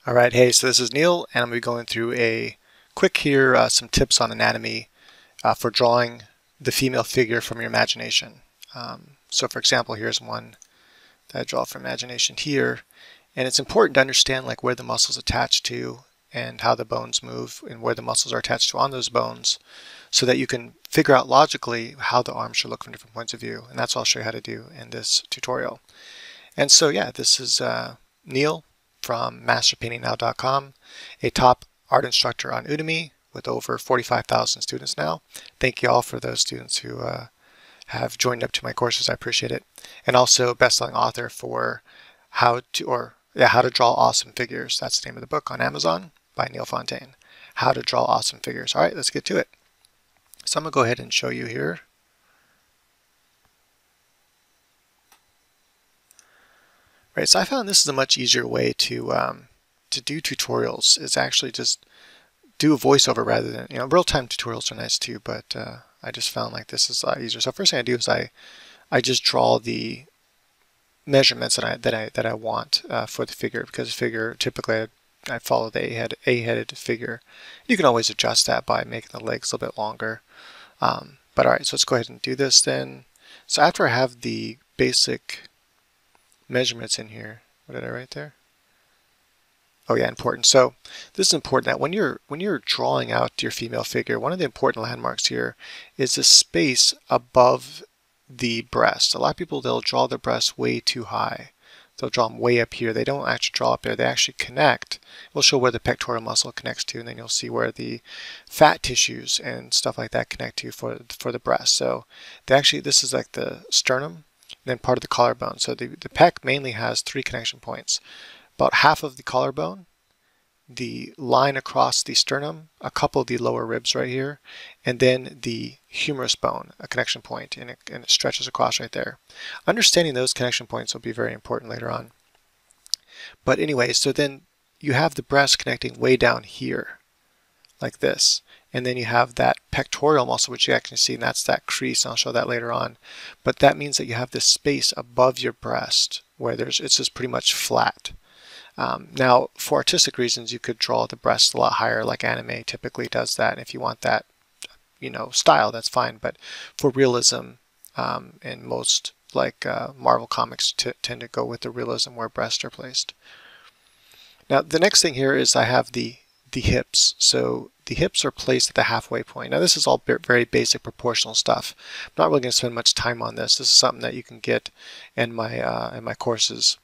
All right, hey, so this is Neil, and I'm going to be going through a quick here, some tips on anatomy for drawing the female figure from your imagination. So for example, here's one that I draw from imagination here, and it's important to understand like where the muscles attach to and how the bones move and where the muscles are attached to on those bones so that you can figure out logically how the arm should look from different points of view, and that's what I'll show you how to do in this tutorial. And so yeah, this is Neil from masterpaintingnow.com, a top art instructor on Udemy with over 45,000 students now. Thank you all for those students who have joined up to my courses. I appreciate it. And also best-selling author for how to draw awesome figures. That's the name of the book on Amazon by Neil Fontaine. How to draw awesome figures. All right, let's get to it. So I'm going to go ahead and show you here. Right, so I found this is a much easier way to do tutorials, is actually just do a voiceover rather than, real-time tutorials are nice too, but I just found like this is a lot easier. So first thing I do is I just draw the measurements that I want for the figure, because the figure typically I follow the A-headed figure. You can always adjust that by making the legs a little bit longer. But all right, so let's go ahead and do this then. So after I have the basic measurements in here, what did I write there? Oh yeah, important. So this is important that when you're drawing out your female figure, one of the important landmarks here is the space above the breast. A lot of people, they'll draw their breasts way too high. They'll draw them way up here. They don't actually draw up there. They actually connect. We'll show where the pectoral muscle connects to, and then you'll see where the fat tissues and stuff like that connect to for the breast. So this is like the sternum, and then part of the collarbone. So the pec mainly has 3 connection points. About half of the collarbone, the line across the sternum, a couple of the lower ribs right here, and then the humerus bone, a connection point, and it stretches across right there. Understanding those connection points will be very important later on. But anyway, so then you have the breast connecting way down here, like this. And then you have that pectoral muscle, which you actually see, and that's that crease, and I'll show that later on. But that means that you have this space above your breast where it's just pretty much flat. Now, for artistic reasons, you could draw the breast a lot higher, like anime typically does that. And if you want that, style, that's fine. But for realism, and most like Marvel comics tend to go with the realism where breasts are placed. Now, the next thing here is I have the hips. So the hips are placed at the halfway point. Now, this is all very basic proportional stuff. I'm not really going to spend much time on this. This is something that you can get in my courses.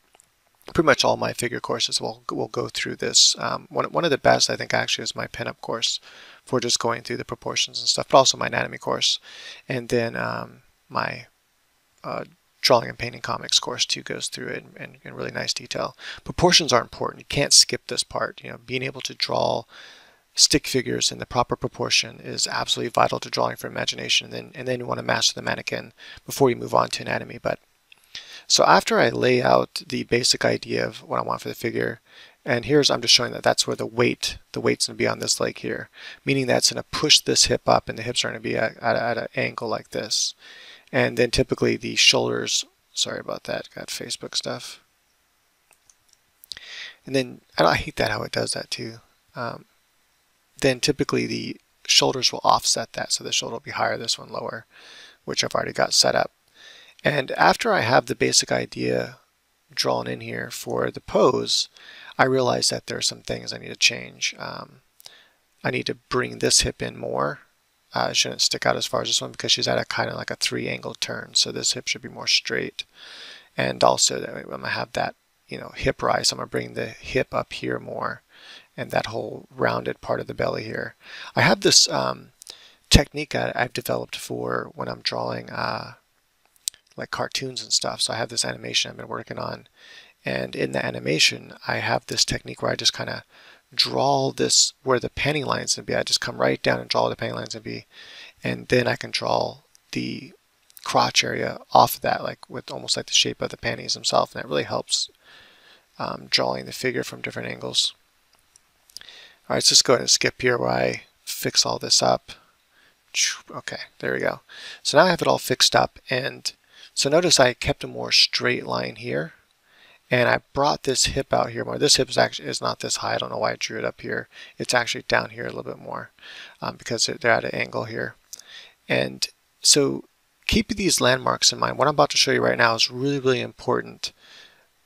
Pretty much all my figure courses will go through this. One of the best, I think, actually is my pinup course for just going through the proportions and stuff, but also my anatomy course. And then my drawing and painting comics course too goes through it in really nice detail. Proportions are important. You can't skip this part. Being able to draw stick figures in the proper proportion is absolutely vital to drawing for imagination. And then you want to master the mannequin before you move on to anatomy. So after I lay out the basic idea of what I want for the figure, and I'm just showing that that's where the weight's going to be on this leg here, meaning that it's going to push this hip up and the hips are going to be at an angle like this. And then typically the shoulders, sorry about that, got Facebook stuff. And then, I hate that how it does that too. Then typically the shoulders will offset that, so the shoulder will be higher, this one lower, which I've already got set up. And after I have the basic idea drawn in here for the pose, I realize that there are some things I need to change. I need to bring this hip in more. It shouldn't stick out as far as this one because she's at a kind of like a 3-angle turn. So this hip should be more straight. And also I'm going to have that, hip rise. I'm going to bring the hip up here more and that whole rounded part of the belly here. I have this technique I've developed for when I'm drawing like cartoons and stuff. So I have this animation I've been working on, and in the animation I have this technique where I just kind of draw this where the panty lines would be. I just come right down and draw where the panty lines would be, and then I can draw the crotch area off of that, like with almost like the shape of the panties themselves, and that really helps drawing the figure from different angles. Alright, let's just go ahead and skip here where I fix all this up. Okay, there we go. So now I have it all fixed up, and so notice I kept a more straight line here, And I brought this hip out here more. This hip is not this high. I don't know why I drew it up here. It's actually down here a little bit more because they're at an angle here. And so keep these landmarks in mind. What I'm about to show you right now is really, really important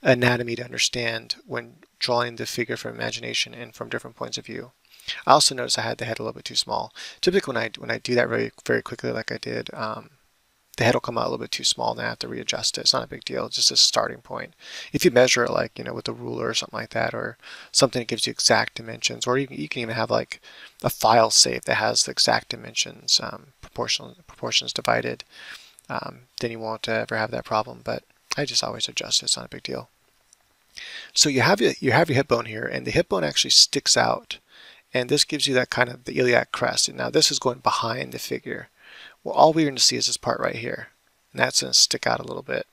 anatomy to understand when drawing the figure from imagination and from different points of view. I also noticed I had the head a little bit too small. Typically when I do that very, very quickly like I did, the head will come out a little bit too small and I have to readjust it. It's not a big deal, it's just a starting point. If you measure it like, with a ruler or something like that, or something that gives you exact dimensions, or you can even have like a file saved that has the exact dimensions, proportions divided, then you won't ever have that problem. But I just always adjust it, it's not a big deal. So you have your hip bone here, and the hip bone actually sticks out, and this gives you that kind of the iliac crest. And now this is going behind the figure. Well, all we're going to see is this part right here, and that's going to stick out a little bit.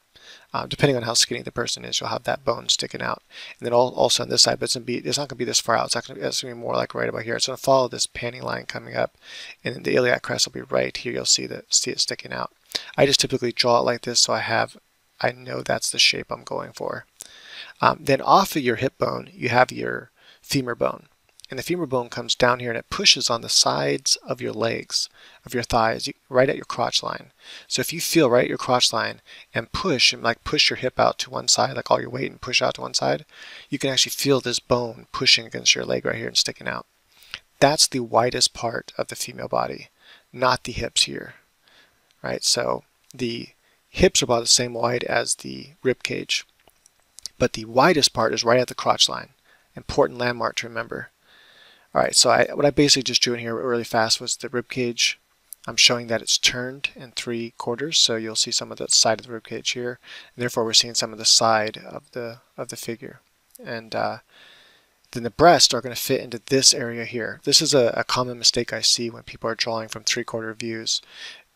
Depending on how skinny the person is, you'll have that bone sticking out. And then also on this side, but it's not going to be this far out. It's going to be more like right about here. It's going to follow this panning line coming up, and then the iliac crest will be right here. You'll see it sticking out. I just typically draw it like this, so I know that's the shape I'm going for. Then off of your hip bone, you have your femur bone. And the femur bone comes down here and it pushes on the sides of your legs, of your thighs, right at your crotch line. So if you feel right at your crotch line and push your hip out to one side, like all your weight, and push out to one side, you can actually feel this bone pushing against your leg right here and sticking out. That's the widest part of the female body, not the hips here. Right? So the hips are about the same wide as the rib cage, but the widest part is right at the crotch line. Important landmark to remember. Alright, so what I basically just drew in here really fast was the rib cage. I'm showing that it's turned in 3/4, so you'll see some of the side of the rib cage here, and therefore we're seeing some of the side of the figure. And then the breasts are going to fit into this area here. This is a common mistake I see when people are drawing from 3/4 views.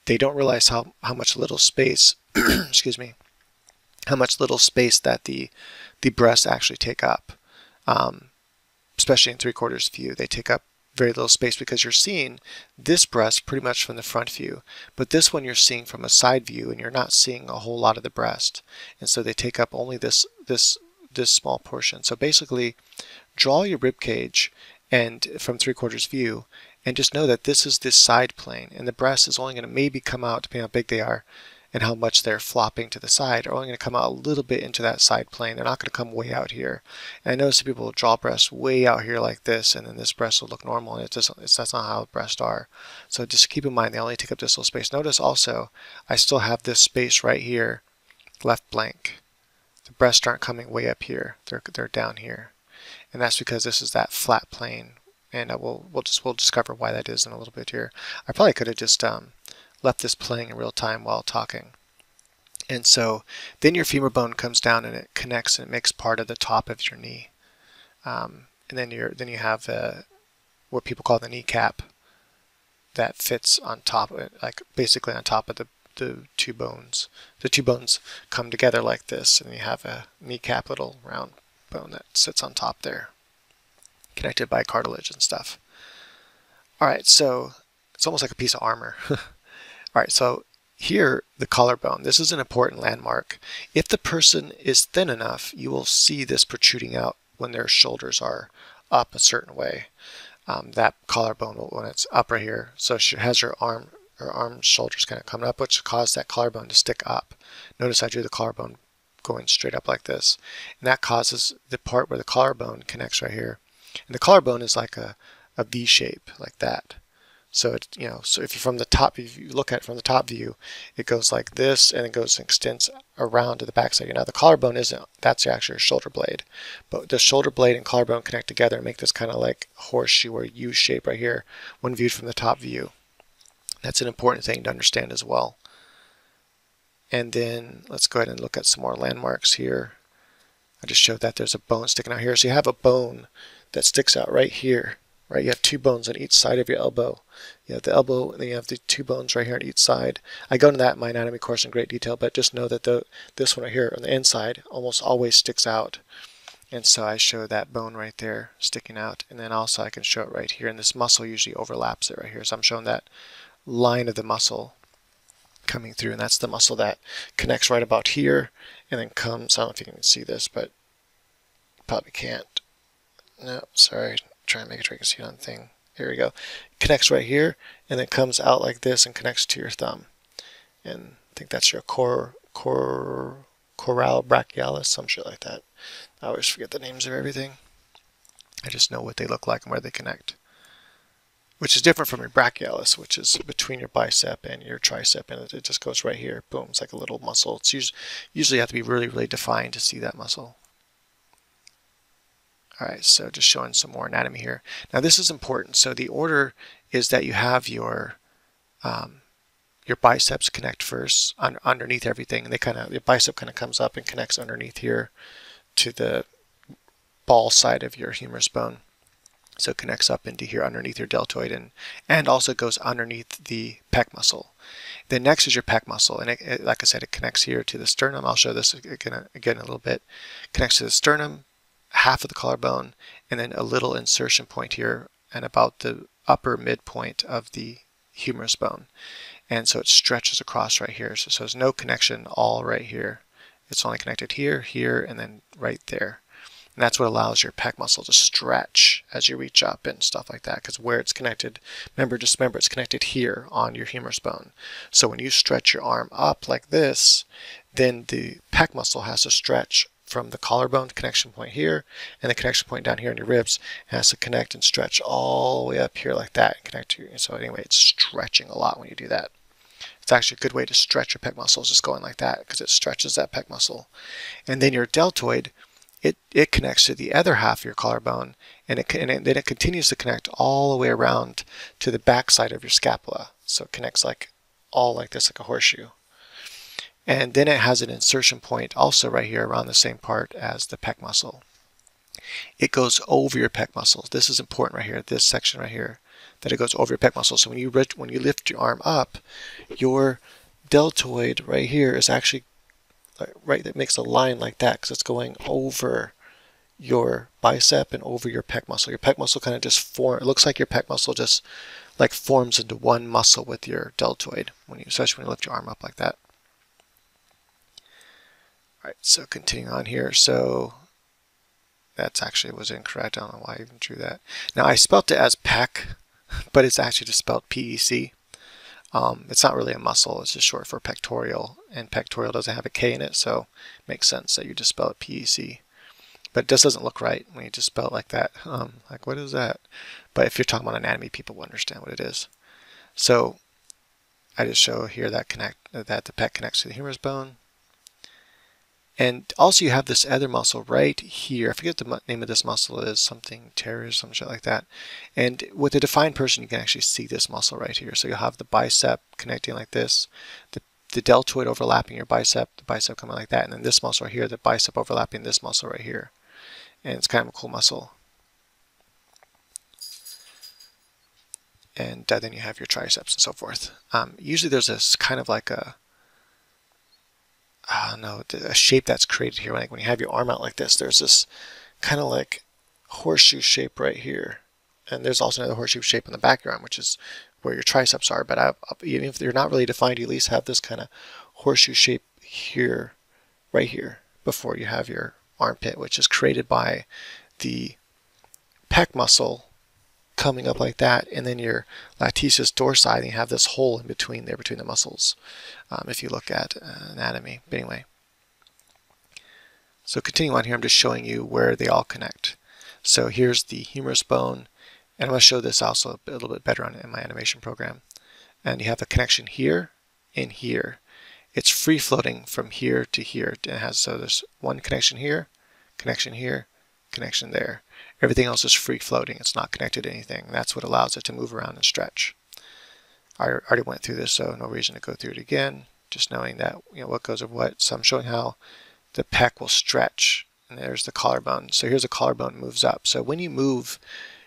They don't realize how much little space, excuse me, how much little space that the breasts actually take up. Especially in 3/4 view, they take up very little space because you're seeing this breast pretty much from the front view, but this one you're seeing from a side view, and you're not seeing a whole lot of the breast, and so they take up only this small portion. So basically, draw your rib cage and from 3/4 view, and just know that this is this side plane, and the breast is only going to maybe come out, depending on how big they are and how much they're flopping to the side, are only going to come out a little bit into that side plane. They're not going to come way out here. And I notice that people will draw breasts way out here like this, and then this breast will look normal, and that's not how breasts are. So just keep in mind they only take up this little space. Notice also I still have this space right here left blank. The breasts aren't coming way up here. They're down here, and that's because this is that flat plane. And we'll discover why that is in a little bit here. I probably could have just left this playing in real time while talking. And so then your femur bone comes down and it connects and it makes part of the top of your knee. And then you have what people call the kneecap that fits on top of it, like basically on top of the two bones. The two bones come together like this, and you have a kneecap, little round bone that sits on top there, connected by cartilage and stuff. Alright, so it's almost like a piece of armor. Alright, so here, the collarbone. This is an important landmark. If the person is thin enough, you will see this protruding out when their shoulders are up a certain way. That collarbone, when it's up right here, so she has her arm shoulders kind of coming up, which causes that collarbone to stick up. Notice I drew the collarbone going straight up like this. And that causes the part where the collarbone connects right here. And the collarbone is like a V shape, like that. So it, so if you look at it from the top view, it goes like this, and it goes and extends around to the back side. Now the collarbone that's actually your shoulder blade, but the shoulder blade and collarbone connect together and make this kind of like horseshoe or U shape right here when viewed from the top view. That's an important thing to understand as well. And then let's go ahead and look at some more landmarks here. I just showed that there's a bone sticking out here. So you have a bone that sticks out right here. Right, you have two bones on each side of your elbow. You have the elbow, and then you have the two bones right here on each side. I go into that in my anatomy course in great detail, but just know that this one right here on the inside almost always sticks out. And so I show that bone right there sticking out, and then also I can show it right here, and this muscle usually overlaps it right here. So I'm showing that line of the muscle coming through, and that's the muscle that connects right about here, and then comes, I don't know if you can see this, but probably can't. No, sorry. Try and make sure you can see it on the thing. Here we go. Connects right here, and then comes out like this and connects to your thumb. And I think that's your coral brachialis, some shit like that. I always forget the names of everything. I just know what they look like and where they connect. Which is different from your brachialis, which is between your bicep and your tricep, and it just goes right here. Boom, it's like a little muscle. It's usually have to be really, really defined to see that muscle. Alright, so just showing some more anatomy here. Now this is important. So the order is that you have your biceps connect first underneath everything, and your bicep kind of comes up and connects underneath here to the ball side of your humerus bone. So it connects up into here underneath your deltoid and also goes underneath the pec muscle. Then next is your pec muscle, and like I said, it connects here to the sternum. I'll show this again a little bit. Connects to the sternum, half of the collarbone, and then a little insertion point here and about the upper midpoint of the humerus bone. And so it stretches across right here. So there's no connection all right here. It's only connected here, here, and then right there. And that's what allows your pec muscle to stretch as you reach up and stuff like that, because where it's connected, just remember it's connected here on your humerus bone. So when you stretch your arm up like this, then the pec muscle has to stretch from the collarbone connection point here and the connection point down here in your ribs. It has to connect and stretch all the way up here like that and connect to you. So anyway, it's stretching a lot when you do that. It's actually a good way to stretch your pec muscles, just going like that, because it stretches that pec muscle. And then your deltoid, it connects to the other half of your collarbone, and then it continues to connect all the way around to the back side of your scapula. So it connects all like this, like a horseshoe. And then it has an insertion point also right here around the same part as the pec muscle. It goes over your pec muscle. This is important right here, this section right here, that it goes over your pec muscle. So when you lift your arm up, your deltoid right here is actually right, that makes a line like that because it's going over your bicep and over your pec muscle. Your pec muscle kind of just it looks like your pec muscle just like forms into one muscle with your deltoid, especially when you lift your arm up like that. Alright, so continuing on here. So that's actually was incorrect. I don't know why I even drew that. Now I spelt it as pec, but it's actually just spelled P-E-C. It's not really a muscle, it's just short for pectoral, and pectoral doesn't have a K in it, so it makes sense that you just spell it P-E-C. But it just doesn't look right when you just spell it like that. Like, what is that? But if you're talking about anatomy, people will understand what it is. So I just show here that the pec connects to the humerus bone. And also you have this other muscle right here. I forget the name of this muscle is, something teres, some shit like that. And with a defined person, you can actually see this muscle right here. So you'll have the bicep connecting like this, the deltoid overlapping your bicep, the bicep coming like that, and then this muscle right here, the bicep overlapping this muscle right here. And it's kind of a cool muscle. And then you have your triceps and so forth. Usually there's this kind of like a shape that's created here. Like when you have your arm out like this, there's this kind of like horseshoe shape right here. And there's also another horseshoe shape in the back of your arm, which is where your triceps are. But even if they're not really defined, you at least have this kind of horseshoe shape here, right here, before you have your armpit, which is created by the pec muscle coming up like that, and then your latissimus dorsi, and you have this hole in between there, between the muscles, if you look at anatomy. But anyway, so continuing on here, I'm just showing you where they all connect. So here's the humerus bone, and I'm going to show this also a little bit better in my animation program. And you have a connection here and here. It's free floating from here to here. So there's one connection here, connection there. Everything else is free floating. It's not connected to anything. That's what allows it to move around and stretch. I already went through this, so no reason to go through it again. Just knowing that what goes over what. So I'm showing how the pec will stretch. And there's the collarbone. So here's the collarbone moves up. So when you move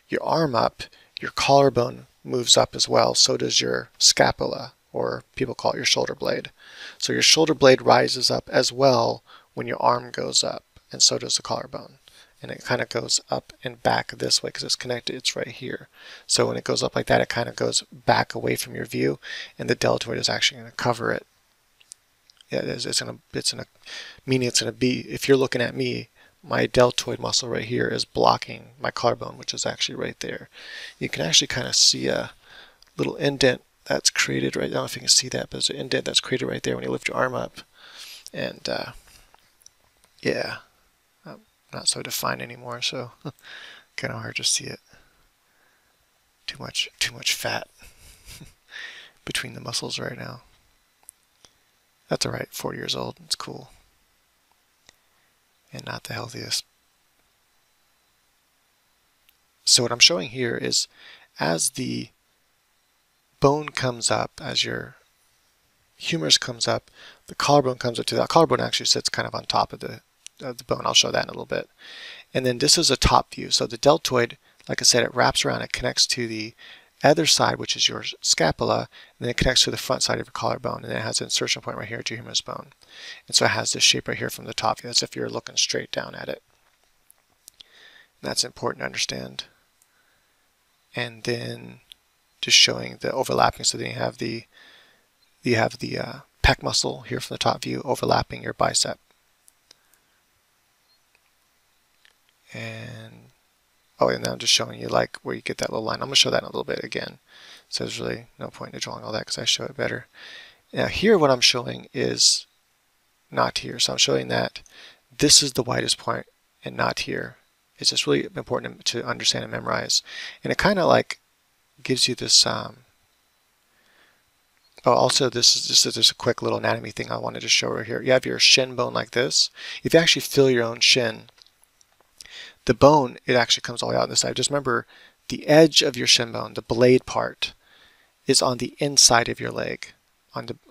your arm up, your collarbone moves up as well. So does your scapula, or people call it your shoulder blade. So your shoulder blade rises up as well when your arm goes up, and so does the collarbone. And it kind of goes up and back this way because it's connected. It's right here. So when it goes up like that, it kind of goes back away from your view, and the deltoid is actually going to cover it. Yeah, it's going to meaning it's going to be, if you're looking at me, my deltoid muscle right here is blocking my collarbone, which is actually right there. You can actually kind of see a little indent that's created right now. I don't know if you can see that, but there's an indent that's created right there when you lift your arm up. And yeah, not so defined anymore, so kind of hard to see it. Too much fat between the muscles right now. That's alright, 40 years old, it's cool. And not the healthiest. So what I'm showing here is as the bone comes up, as your humerus comes up, the collarbone comes up to that. Collarbone actually sits kind of on top of the bone. I'll show that in a little bit. And then this is a top view. So the deltoid, like I said, it wraps around, it connects to the other side, which is your scapula, and then it connects to the front side of your collarbone, and then it has an insertion point right here at your humerus bone. And so it has this shape right here from the top view, as if you're looking straight down at it. And that's important to understand. And then just showing the overlapping, so then you have the pec muscle here from the top view overlapping your bicep. And oh, and now I'm just showing you like where you get that little line. I'm going to show that in a little bit again. So there's really no point in drawing all that because I show it better. Now here what I'm showing is not here. So I'm showing that this is the widest point and not here. It's just really important to understand and memorize. And it kind of like gives you this oh, also this is just a quick little anatomy thing I wanted to show right here. You have your shin bone like this. If you actually feel your own shin, the bone, it actually comes all the way out on this side. Just remember, the edge of your shin bone, the blade part, is on the inside of your leg.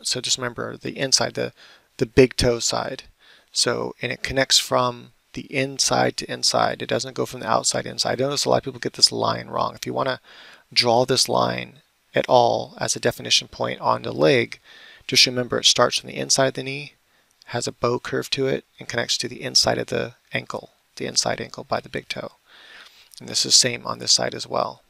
So just remember the inside, the big toe side. So, and it connects from the inside to inside. It doesn't go from the outside to inside. I notice a lot of people get this line wrong. If you want to draw this line at all as a definition point on the leg, just remember it starts from the inside of the knee, has a bow curve to it, and connects to the inside of the ankle. The inside ankle by the big toe. And this is same on this side as well.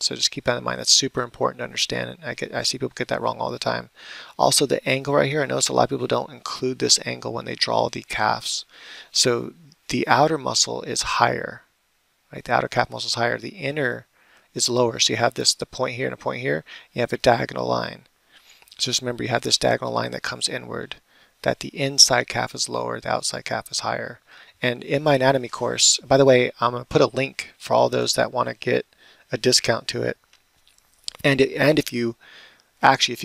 So just keep that in mind. That's super important to understand. And I see people get that wrong all the time. Also the angle right here, I notice a lot of people don't include this angle when they draw the calves. So the outer muscle is higher, right? The outer calf muscle is higher. The inner is lower. So you have the point here and a point here. You have a diagonal line. So just remember you have this diagonal line that comes inward, that the inside calf is lower, the outside calf is higher. And in my anatomy course, by the way, I'm going to put a link for all those that want to get a discount to it. And if you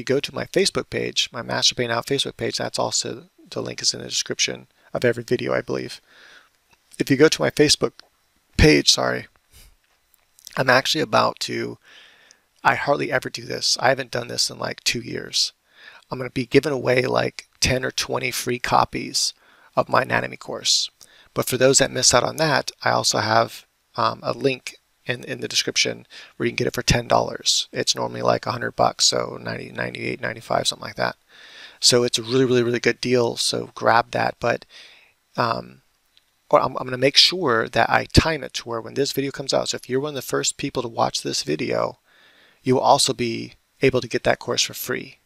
go to my Facebook page, my Master Pain Out Facebook page, that's also, the link is in the description of every video, I believe. If you go to my Facebook page, sorry, I'm actually about to, I hardly ever do this. I haven't done this in like 2 years. I'm going to be giving away like 10 or 20 free copies of my anatomy course. But for those that miss out on that, I also have a link in the description where you can get it for $10. It's normally like $100, so 90, 98, 95, something like that. So it's a really good deal. So grab that. But I'm going to make sure that I time it to where when this video comes out, so if you're one of the first people to watch this video, you will also be able to get that course for free.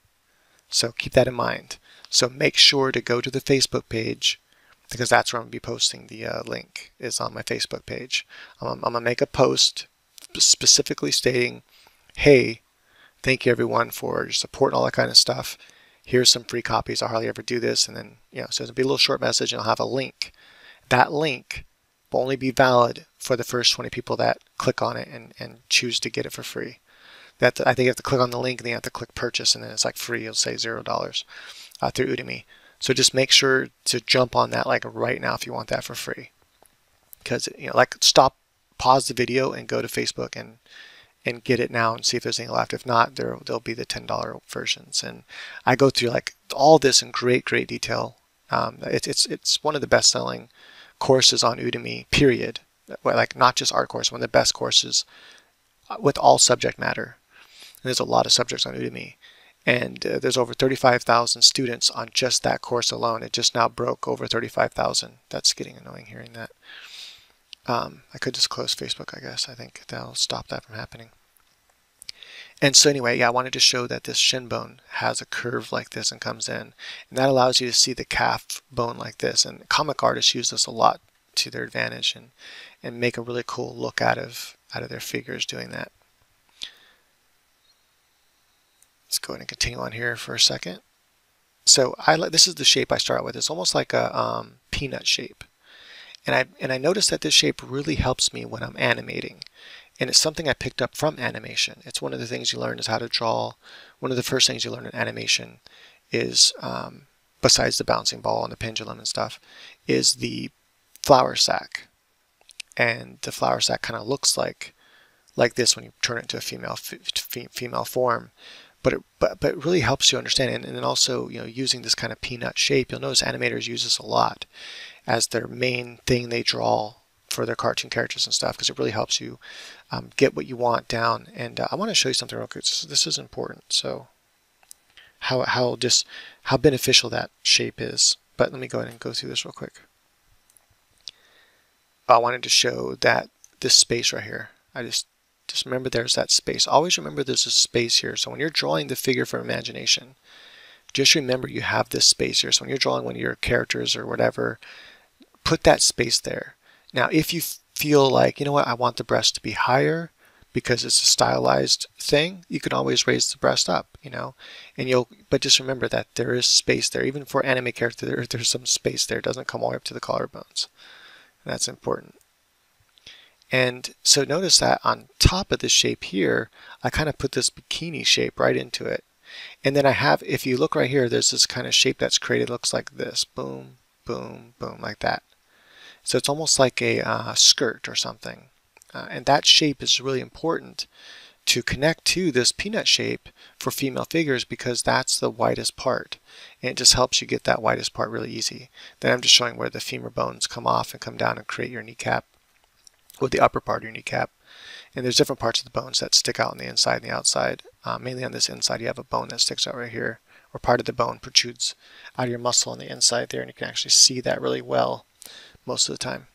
So keep that in mind. So make sure to go to the Facebook page, because that's where I'm going to be posting the link, is on my Facebook page. I'm going to make a post specifically stating, hey, thank you everyone for your support and all that kind of stuff. Here's some free copies. I hardly ever do this. And then, so it'll be a little short message and I'll have a link. That link will only be valid for the first 20 people that click on it and choose to get it for free. I think you have to click on the link and then you have to click purchase, and then it's like free. It'll say $0 through Udemy. So just make sure to jump on that like right now if you want that for free. Because like pause the video and go to Facebook and get it now and see if there's anything left. If not, there'll be the $10 versions. And I go through like all this in great detail. It's one of the best-selling courses on Udemy, period. Like not just art course, one of the best courses with all subject matter. And there's a lot of subjects on Udemy. And there's over 35,000 students on just that course alone. It just now broke over 35,000. That's getting annoying hearing that. I could just close Facebook, I guess. I think that'll stop that from happening. And so anyway, yeah, I wanted to show that this shin bone has a curve like this and comes in. And that allows you to see the calf bone like this. And comic artists use this a lot to their advantage and make a really cool look out of their figures doing that. Let's go ahead and continue on here for a second. So this is the shape I start with. It's almost like a peanut shape. And I noticed that this shape really helps me when I'm animating. And it's something I picked up from animation. It's one of the things you learn is how to draw. One of the first things you learn in animation is, besides the bouncing ball and the pendulum and stuff, is the flour sack. And the flour sack kind of looks like this when you turn it into a female form. But it really helps you understand it. And then also, using this kind of peanut shape, you'll notice animators use this a lot as their main thing they draw for their cartoon characters and stuff, because it really helps you get what you want down. And I want to show you something real quick. This is important. So how beneficial that shape is. But let me go ahead and go through this real quick. I wanted to show that this space right here. Just remember there's that space. Always remember there's a space here. So when you're drawing the figure for imagination, just remember you have this space here. So when you're drawing one of your characters or whatever, put that space there. Now if you feel like, you know what, I want the breast to be higher because it's a stylized thing, you can always raise the breast up, but just remember that there is space there. Even for anime character, there's some space there. It doesn't come all the way up to the collarbones. And that's important. And so notice that on top of this shape here, I kind of put this bikini shape right into it. And then I have, if you look right here, there's this kind of shape that's created, looks like this. Boom, boom, boom, like that. So it's almost like a skirt or something. And that shape is really important to connect to this peanut shape for female figures because that's the widest part. And it just helps you get that widest part really easy. Then I'm just showing where the femur bones come off and come down and create your kneecap, with the upper part of your kneecap. And there's different parts of the bones that stick out on the inside and the outside. Mainly on this inside you have a bone that sticks out right here, or part of the bone protrudes out of your muscle on the inside there, and you can actually see that really well most of the time.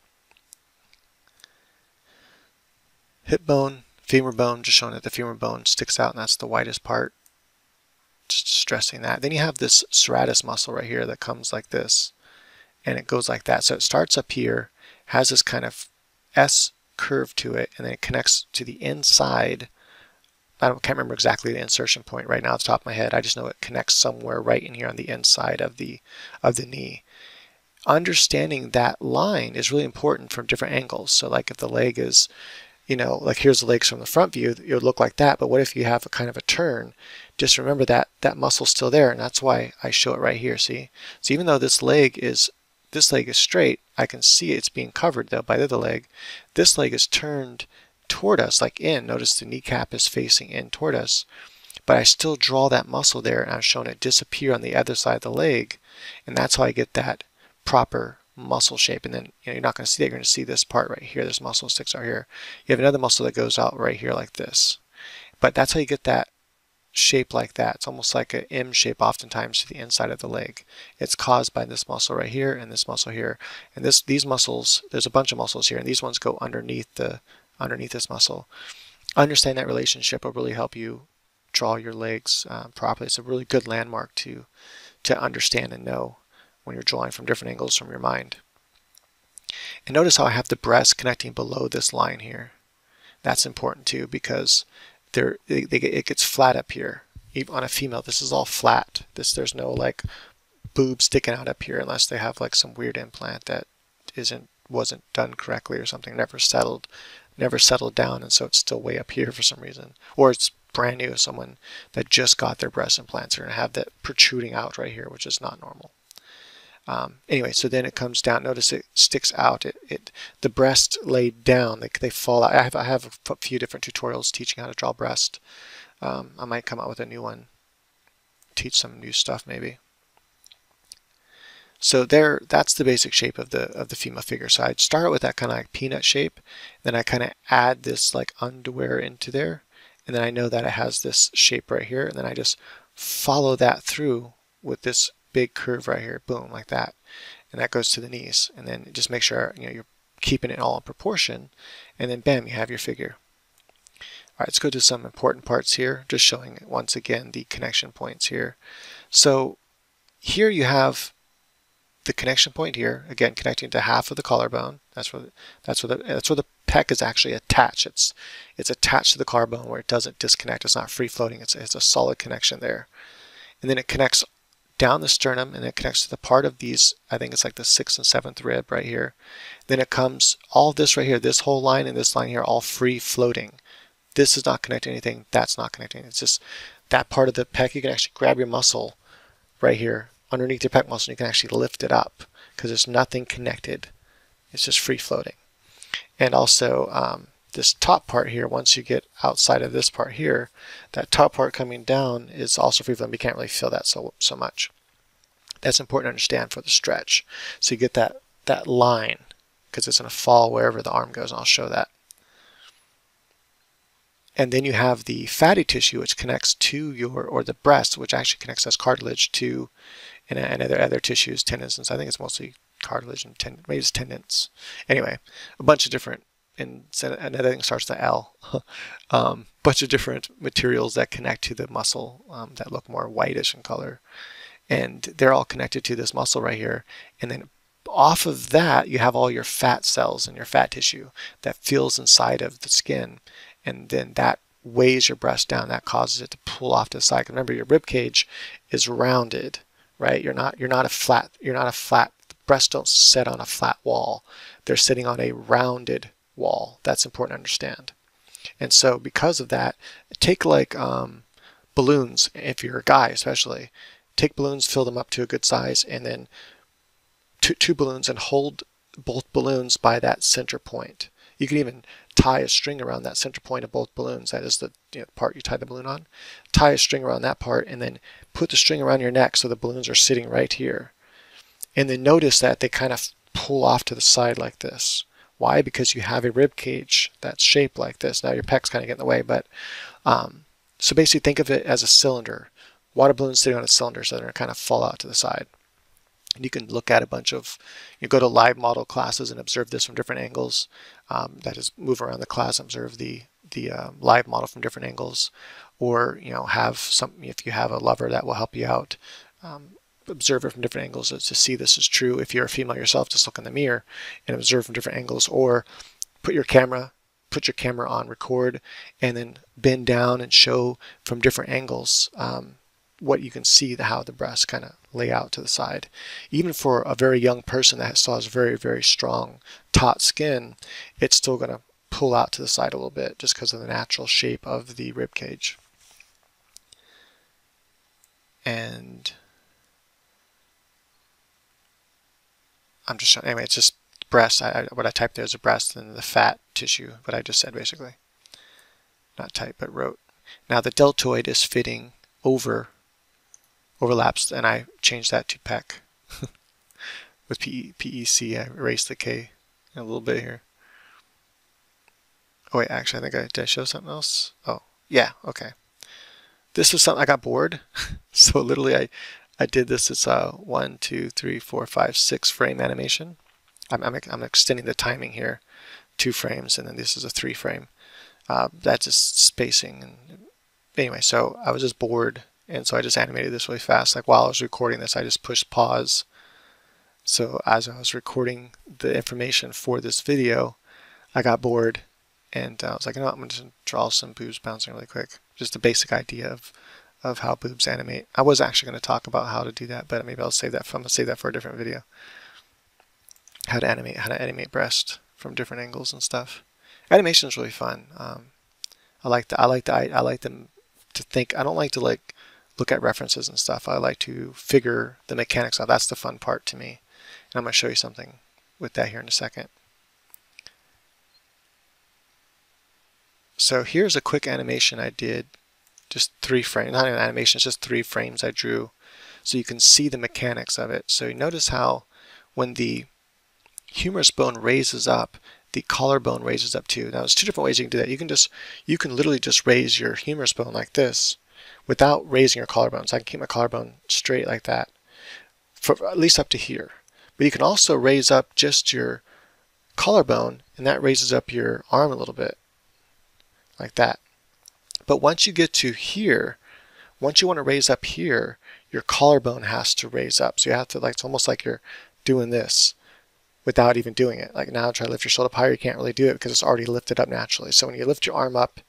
Hip bone, femur bone, just showing that the femur bone sticks out and that's the widest part. Just stressing that. Then you have this serratus muscle right here that comes like this, and it goes like that. So it starts up here, has this kind of S curve to it, and then it connects to the inside. Can't remember exactly the insertion point right now off the top of my head. I just know it connects somewhere right in here on the inside of the knee. Understanding that line is really important from different angles. So like if the leg is, like here's the legs from the front view, it would look like that. But what if you have a kind of a turn? Just remember that muscle's still there, and that's why I show it right here. See? So even though this leg is straight, I can see it's being covered though by the other leg. This leg is turned toward us, like in. Notice the kneecap is facing in toward us, but I still draw that muscle there, and I'm showing it disappear on the other side of the leg, and that's how I get that proper muscle shape. And then you're not going to see that. You're going to see this part right here. This muscle sticks out here. You have another muscle that goes out right here like this, but that's how you get that shape like that. It's almost like an M shape oftentimes to the inside of the leg. It's caused by this muscle right here and this muscle here. And these muscles, there's a bunch of muscles here, and these ones go underneath this muscle. Understand that relationship will really help you draw your legs properly. It's a really good landmark to understand and know when you're drawing from different angles from your mind. And notice how I have the breast connecting below this line here. That's important too, because it gets flat up here. Even on a female, this is all flat. There's no like boob sticking out up here unless they have like some weird implant that wasn't done correctly or something, never settled down, and so it's still way up here for some reason. Or it's brand new, someone that just got their breast implants are going to have that protruding out right here, which is not normal. Anyway, so then it comes down. Notice it sticks out. The breast laid down. They fall out. I have a few different tutorials teaching how to draw breast. I might come out with a new one. Teach some new stuff maybe. So that's the basic shape of the female figure. So I'd start with that kind of like peanut shape. Then I kind of add this like underwear into there, and then I know that it has this shape right here, and then I just follow that through with this big curve right here, boom, like that, and that goes to the knees. And then just make sure you're keeping it all in proportion, and then bam, you have your figure. All right, let's go to some important parts here, just showing once again the connection points here. So here you have the connection point here, again connecting to half of the collarbone. That's where the pec is actually attached. It's attached to the collarbone where it doesn't disconnect. It's not free floating. It's a solid connection there. And then it connects down the sternum, and it connects to the part of these, I think it's like the 6th and 7th rib right here. Then it comes, all this right here, this whole line and this line here, all free floating. This is not connecting anything, that's not connecting. It's just that part of the pec. You can actually grab your muscle right here underneath your pec muscle, and you can actually lift it up because there's nothing connected. It's just free floating. And also this top part here, once you get outside of this part here, that top part coming down is also free floating. You can't really feel that so much. That's important to understand for the stretch. So you get that line because it's going to fall wherever the arm goes, and I'll show that. And then you have the fatty tissue, which connects to or the breast, which actually connects as cartilage to and other tissues, tendons, and so I think it's mostly cartilage and maybe it's tendons. Anyway, a bunch of different, and another thing starts with L. Bunch of different materials that connect to the muscle that look more whitish in color, and they're all connected to this muscle right here. And then off of that, you have all your fat cells and your fat tissue that feels inside of the skin, and then that weighs your breast down. That causes it to pull off to the side. Remember, your rib cage is rounded, right? You're not a flat. The breasts don't sit on a flat wall. They're sitting on a rounded wall. That's important to understand. And so because of that, take like balloons. If you're a guy especially, take balloons, fill them up to a good size, and then two balloons, and hold both balloons by that center point. You can even tie a string around that center point of both balloons. That is the part you tie the balloon on. Tie a string around that part, and then put the string around your neck so the balloons are sitting right here. And then notice that they kind of pull off to the side like this. Why? Because you have a rib cage that's shaped like this. Now your pec's kind of get in the way, but so basically think of it as a cylinder. Water balloons sitting on a cylinder, so they're going to kind of fall out to the side. And you can look at a bunch of, you go to live model classes and observe this from different angles. That is, move around the class, observe the live model from different angles, or have some, if you have a lover that will help you out, observe it from different angles to see this is true. If you're a female yourself, just look in the mirror and observe from different angles, or put your camera on record and then bend down and show from different angles what you can see, how the breasts kind of lay out to the side. Even for a very young person that still has very, very strong taut skin, it's still going to pull out to the side a little bit just because of the natural shape of the rib cage. And I'm just showing, anyway, it's just breast. What I typed there is a breast and the fat tissue, what I just said basically. Not typed, but wrote. Now the deltoid is fitting overlaps, and I changed that to pec with PEC. I erased the K a little bit here. Oh wait, actually I think did I show something else? Oh yeah, okay. This was something I got bored, so literally I did this as a 1, 2, 3, 4, 5, 6 frame animation. I'm extending the timing here, 2 frames, and then this is a 3 frame. That's just spacing. And anyway, so I was just bored, and so I just animated this really fast. Like while I was recording this, I just pushed pause. So as I was recording the information for this video, I got bored, and I was like, you know what, I'm going to draw some boobs bouncing really quick. Just a basic idea of how boobs animate. I was actually going to talk about how to do that, but maybe I'll save that for a different video. How to animate breast from different angles and stuff. Animation is really fun. I like them to think. I don't like to look at references and stuff. I like to figure the mechanics out. That's the fun part to me. And I'm going to show you something with that here in a second. So here's a quick animation I did. Just 3 frames. Not an animation, it's just 3 frames I drew. So you can see the mechanics of it. So you notice how when the humerus bone raises up, the collarbone raises up too. Now there's 2 different ways you can do that. You can literally just raise your humerus bone like this without raising your collarbone. So I can keep my collarbone straight like that, for at least up to here. But you can also raise up just your collarbone, and that raises up your arm a little bit, like that. But once you get to here, once you want to raise up here, your collarbone has to raise up. So you have to, it's almost like you're doing this without even doing it. Like now try to lift your shoulder up higher, you can't really do it because it's already lifted up naturally. So when you lift your arm up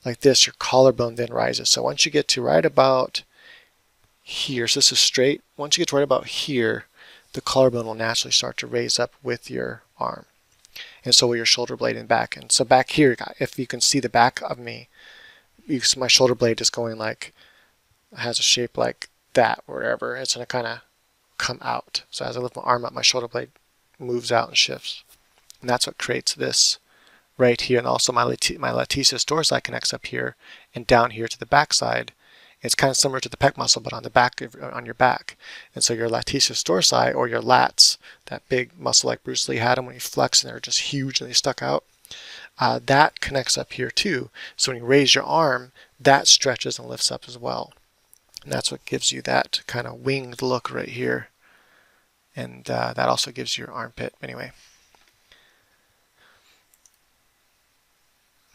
like this, your collarbone then rises. So once you get to right about here, so this is straight, once you get to right about here, the collarbone will naturally start to raise up with your arm. And so will your shoulder blade and back. And so back here, if you can see the back of me, my shoulder blade is going like, has a shape like that, wherever. It's going to kind of come out. So as I lift my arm up, my shoulder blade moves out and shifts. And that's what creates this right here. And also my latissimus dorsi connects up here and down here to the back side. It's kind of similar to the pec muscle, but on the back on your back. And so your latissimus dorsi, or your lats, that big muscle like Bruce Lee had them when he flexed and they're just huge and they stuck out, that connects up here too. So when you raise your arm, that stretches and lifts up as well. And that's what gives you that kind of winged look right here. And that also gives you your armpit. Anyway,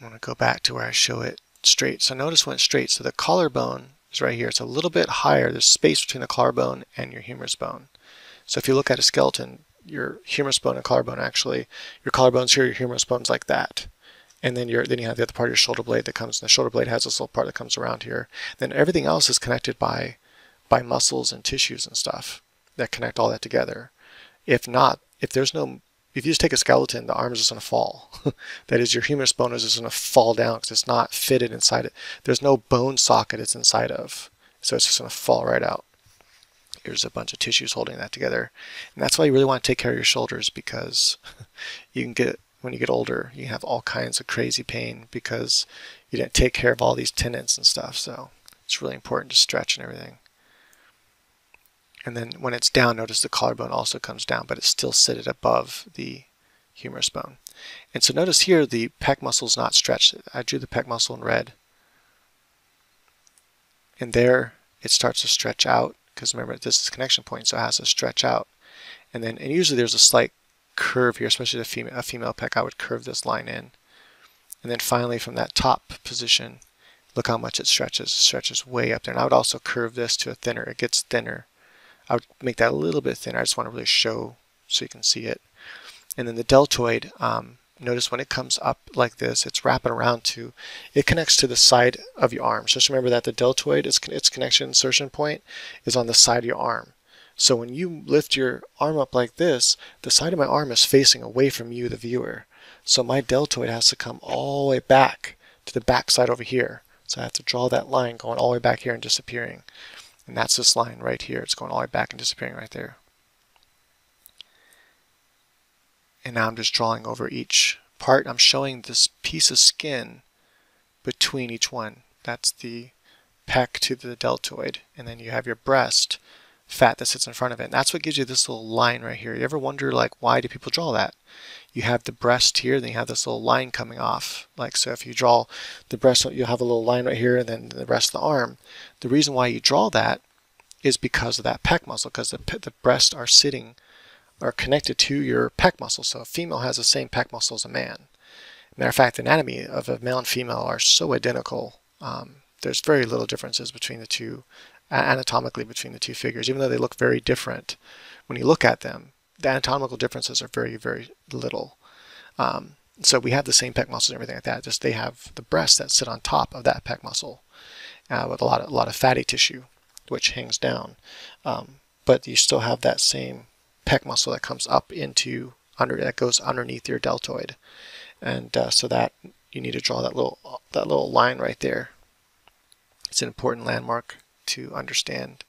I'm going to go back to where I show it straight. So notice when it's straight, so the collarbone is right here. It's a little bit higher. There's space between the collarbone and your humerus bone. So if you look at a skeleton, your humerus bone and collarbone, actually, your collarbone's here, your humerus bone's like that. And then you have the other part of your shoulder blade that comes, and the shoulder blade has this little part that comes around here. Then everything else is connected by muscles and tissues and stuff that connect all that together. If not, if you just take a skeleton, the arm is just going to fall. That is, your humerus bone is just going to fall down because it's not fitted inside it. There's no bone socket it's inside of. So it's just going to fall right out. Here's a bunch of tissues holding that together. And that's why you really want to take care of your shoulders, because you can get, when you get older, you have all kinds of crazy pain because you didn't take care of all these tendons and stuff. So it's really important to stretch and everything. And then when it's down, notice the collarbone also comes down, but it's still seated above the humerus bone. And so notice here the pec muscle is not stretched. I drew the pec muscle in red. And there it starts to stretch out, because remember this is connection point, so it has to stretch out. And usually there's a slight curve here, especially a female pec. I would curve this line in. And then finally from that top position, look how much it stretches. It stretches way up there. And I would also curve this to a thinner. It gets thinner. I would make that a little bit thinner. I just want to really show so you can see it. And then the deltoid, notice when it comes up like this, it's wrapping around it connects to the side of your arm. So just remember that the deltoid, its connection insertion point is on the side of your arm. So when you lift your arm up like this, the side of my arm is facing away from you, the viewer. So my deltoid has to come all the way back to the back side over here. So I have to draw that line going all the way back here and disappearing. And that's this line right here. It's going all the way back and disappearing right there. And now I'm just drawing over each part. I'm showing this piece of skin between each one. That's the pec to the deltoid. And then you have your breast fat that sits in front of it. And that's what gives you this little line right here. You ever wonder, like, why do people draw that? You have the breast here, then you have this little line coming off. Like, so if you draw the breast, you'll have a little line right here, and then the rest of the arm. The reason why you draw that is because of that pec muscle, because the breasts are connected to your pec muscle. So a female has the same pec muscle as a man. Matter of fact, the anatomy of a male and female are so identical. There's very little differences between the two, anatomically between the two figures, even though they look very different. When you look at them, the anatomical differences are very, very little. So we have the same pec muscles and everything like that. Just they have the breasts that sit on top of that pec muscle with a lot of fatty tissue, which hangs down. But you still have that same pec muscle that comes up that goes underneath your deltoid, and so that you need to draw that little line right there. It's an important landmark to understand.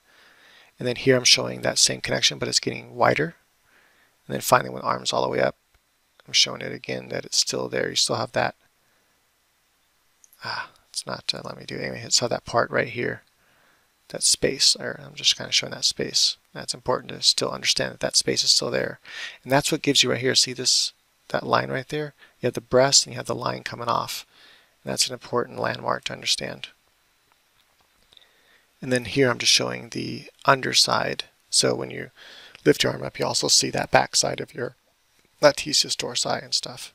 And then here I'm showing that same connection, but it's getting wider. And then finally, when the arm's all the way up, I'm showing it again that it's still there. You still have that. It's not let me do it anyway. It's that part right here, that space. Or I'm just kind of showing that space. That's important to still understand that that space is still there. And that's what gives you right here. See that line right there? You have the breast and you have the line coming off. And that's an important landmark to understand. And then here I'm just showing the underside. So when you lift your arm up, you also see that back side of your latissimus dorsi and stuff.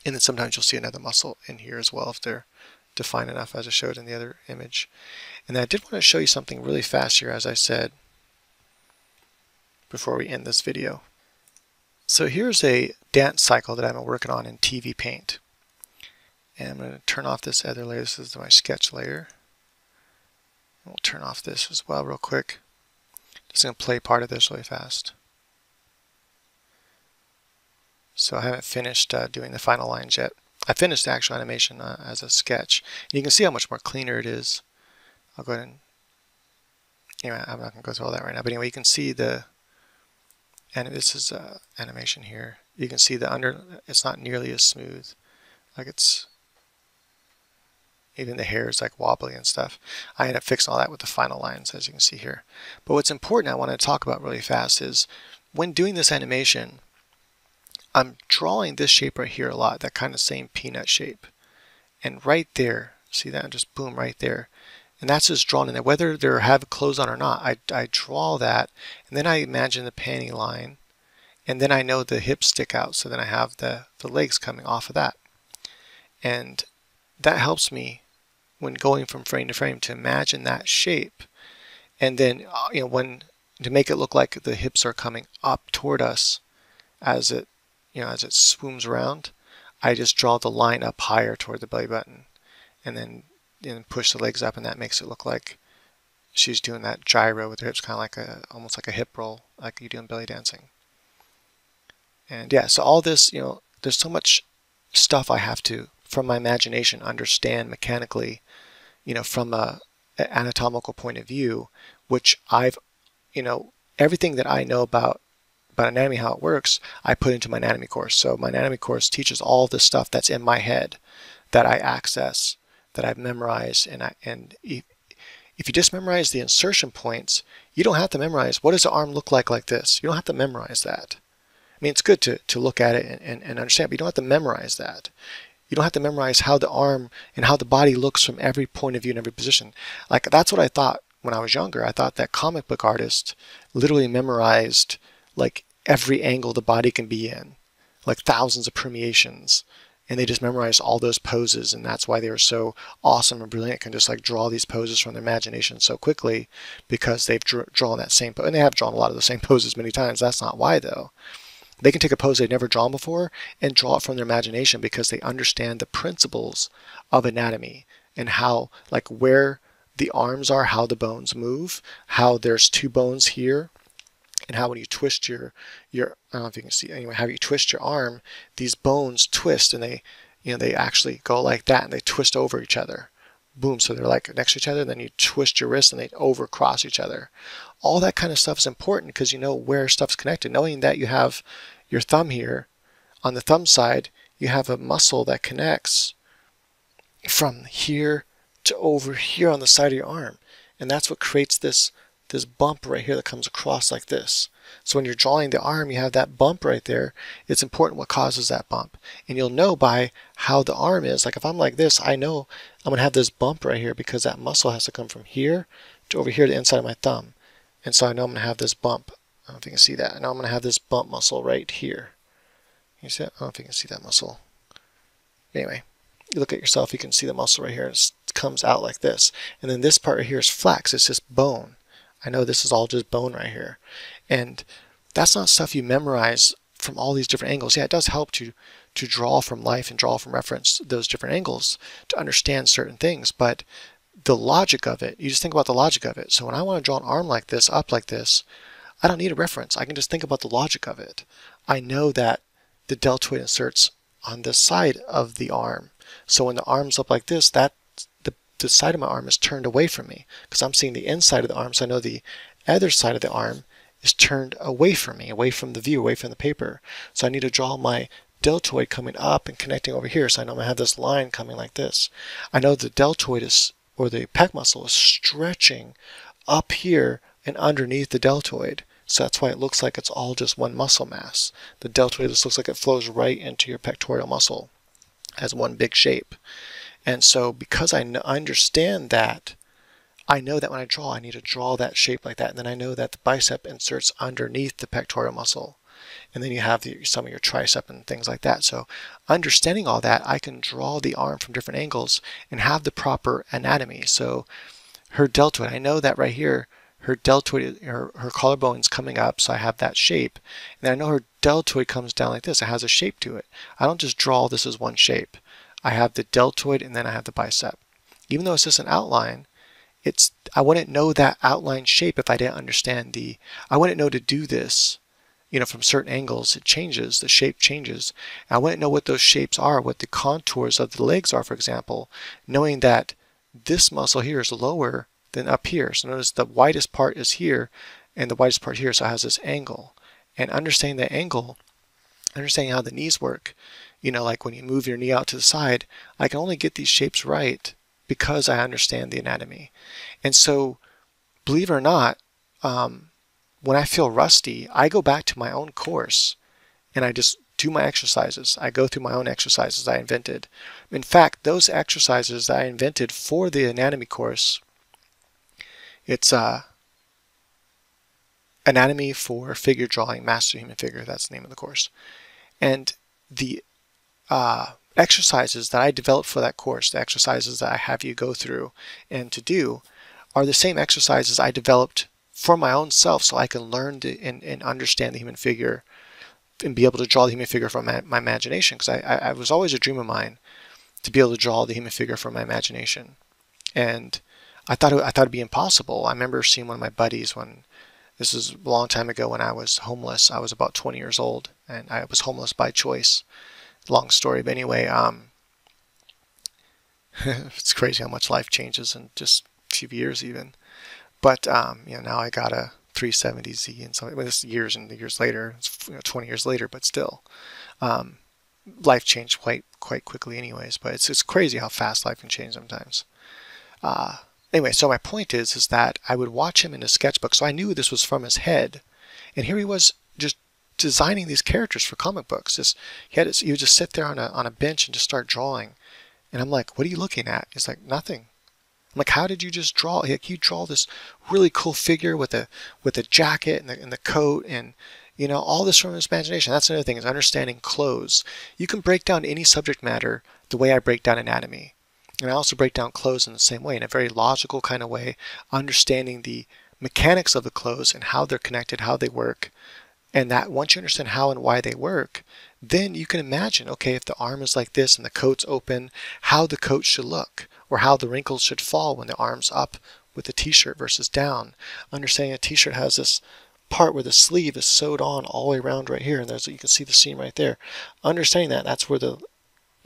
And then sometimes you'll see another muscle in here as well if they're defined enough, as I showed in the other image. And then I did want to show you something really fast here, as I said. before we end this video. So here's a dance cycle that I've been working on in TV Paint. And I'm going to turn off this other layer. This is my sketch layer. We'll turn off this as well real quick. Just going to play part of this really fast. So I haven't finished doing the final lines yet. I finished the actual animation as a sketch. And you can see how much more cleaner it is. I'll go ahead and, anyway, I'm not going to go through all that right now. But anyway, you can see the, and this is animation here. You can see the under, it's not nearly as smooth. Like it's, even the hair is like wobbly and stuff. I end up fixing all that with the final lines, as you can see here. But what's important I want to talk about really fast is when doing this animation, I'm drawing this shape right here a lot, that kind of same peanut shape. And right there, see that? Just boom, right there. And that's just drawn in there. Whether they have clothes on or not, I draw that, and then I imagine the panty line, and then I know the hips stick out, so then I have the legs coming off of that. And that helps me when going from frame to frame to imagine that shape, and then when to make it look like the hips are coming up toward us as it as it swooms around. I just draw the line up higher toward the belly button, and then push the legs up, and that makes it look like she's doing that gyro with her hips, kind of like almost like a hip roll, like you do in belly dancing. And yeah, so all this, there's so much stuff I have to, from my imagination, understand mechanically, from an anatomical point of view, which I've, everything that I know about anatomy, how it works, I put into my anatomy course. So my anatomy course teaches all the stuff that's in my head that I access, that I've memorized, and if you just memorize the insertion points, you don't have to memorize what does the arm look like this. You don't have to memorize that. I mean, it's good to look at it and understand, but you don't have to memorize that. You don't have to memorize how the arm and how the body looks from every point of view in every position. Like, that's what I thought when I was younger. I thought that comic book artists literally memorized like every angle the body can be in, like thousands of permeations, and they just memorized all those poses, and that's why they were so awesome and brilliant, can just like draw these poses from their imagination so quickly, because they've drawn that same pose, and they have drawn a lot of the same poses many times. That's not why though. They can take a pose they've never drawn before and draw it from their imagination, because they understand the principles of anatomy and how, like, where the arms are, how the bones move, how there's two bones here, and how when you twist your I don't know if you can see, anyway, how you twist your arm, these bones twist, and they actually go like that, and they twist over each other. Boom, so they're like next to each other, and then you twist your wrist and they overcross each other. All that kind of stuff is important because you know where stuff's connected. Knowing that you have your thumb here, on the thumb side, you have a muscle that connects from here to over here on the side of your arm. And that's what creates this bump right here that comes across like this. So when you're drawing the arm, you have that bump right there. It's important what causes that bump. And you'll know by how the arm is. Like if I'm like this, I know I'm going to have this bump right here because that muscle has to come from here to over here to the inside of my thumb. And so I know I'm going to have this bump. I don't know if you can see that. I know I'm going to have this bump muscle right here. You see that? I don't know if you can see that muscle. Anyway, you look at yourself, you can see the muscle right here. It comes out like this. And then this part right here is flex. It's just bone. I know this is all just bone right here. And that's not stuff you memorize from all these different angles. Yeah, it does help to draw from life and draw from reference those different angles to understand certain things. But the logic of it, you just think about the logic of it. So when I want to draw an arm like this, up like this, I don't need a reference. I can just think about the logic of it. I know that the deltoid inserts on this side of the arm. So when the arm's up like this, the side of my arm is turned away from me because I'm seeing the inside of the arm. So I know the other side of the arm is turned away from me, away from the view, away from the paper. So I need to draw my deltoid coming up and connecting over here. So I know I'm going to have this line coming like this. I know the deltoid is, or the pec muscle is stretching up here and underneath the deltoid. So that's why it looks like it's all just one muscle mass. The deltoid just looks like it flows right into your pectoral muscle as one big shape. And so because I understand that, I know that when I draw, I need to draw that shape like that. And then I know that the bicep inserts underneath the pectoral muscle. And then you have some of your tricep and things like that. So understanding all that, I can draw the arm from different angles and have the proper anatomy. So her deltoid, I know that right here, her deltoid, her collarbone is coming up, so I have that shape. And I know her deltoid comes down like this. It has a shape to it. I don't just draw this as one shape. I have the deltoid and then I have the bicep. Even though it's just an outline, I wouldn't know that outline shape if I didn't understand I wouldn't know to do this. You know, from certain angles, it changes, the shape changes. And I wouldn't know what those shapes are, what the contours of the legs are, for example, knowing that this muscle here is lower than up here. So notice the widest part is here and the widest part here, so it has this angle. And understanding that angle, understanding how the knees work, you know, like when you move your knee out to the side, I can only get these shapes right because I understand the anatomy. And so, believe it or not, when I feel rusty, I go back to my own course and I just do my exercises. I go through my own exercises I invented. In fact, those exercises that I invented for the anatomy course, it's Anatomy for Figure Drawing, Master Human Figure. That's the name of the course. And the exercises that I developed for that course, the exercises that I have you go through and to do, are the same exercises I developed for my own self, so I can learn and understand the human figure and be able to draw the human figure from my imagination. Because I was always a dream of mine to be able to draw the human figure from my imagination, and I thought it'd be impossible. I remember seeing one of my buddies this is a long time ago when I was homeless. I was about 20 years old, and I was homeless by choice. Long story, but anyway, it's crazy how much life changes in just a few years even. But you know, now I got a 370Z, and so this years and years later, it's 20 years later, but still, life changed quite quickly, anyways. But it's crazy how fast life can change sometimes. Anyway, so my point is that I would watch him in his sketchbook, so I knew this was from his head, and here he was just designing these characters for comic books. He would just sit there on a bench and just start drawing, and I'm like, "What are you looking at?" He's like, "Nothing." I'm like, "How did you just draw? Like, you draw this really cool figure with a jacket and the coat, and you know, all this from his imagination." That's another thing, is understanding clothes. You can break down any subject matter the way I break down anatomy, and I also break down clothes in the same way, in a very logical kind of way, understanding the mechanics of the clothes and how they're connected, how they work, and that once you understand how and why they work, then you can imagine, okay, if the arm is like this and the coat's open, how the coat should look, or how the wrinkles should fall when the arm's up with the t-shirt versus down. Understanding a t-shirt has this part where the sleeve is sewed on all the way around right here, and you can see the seam right there. Understanding that's where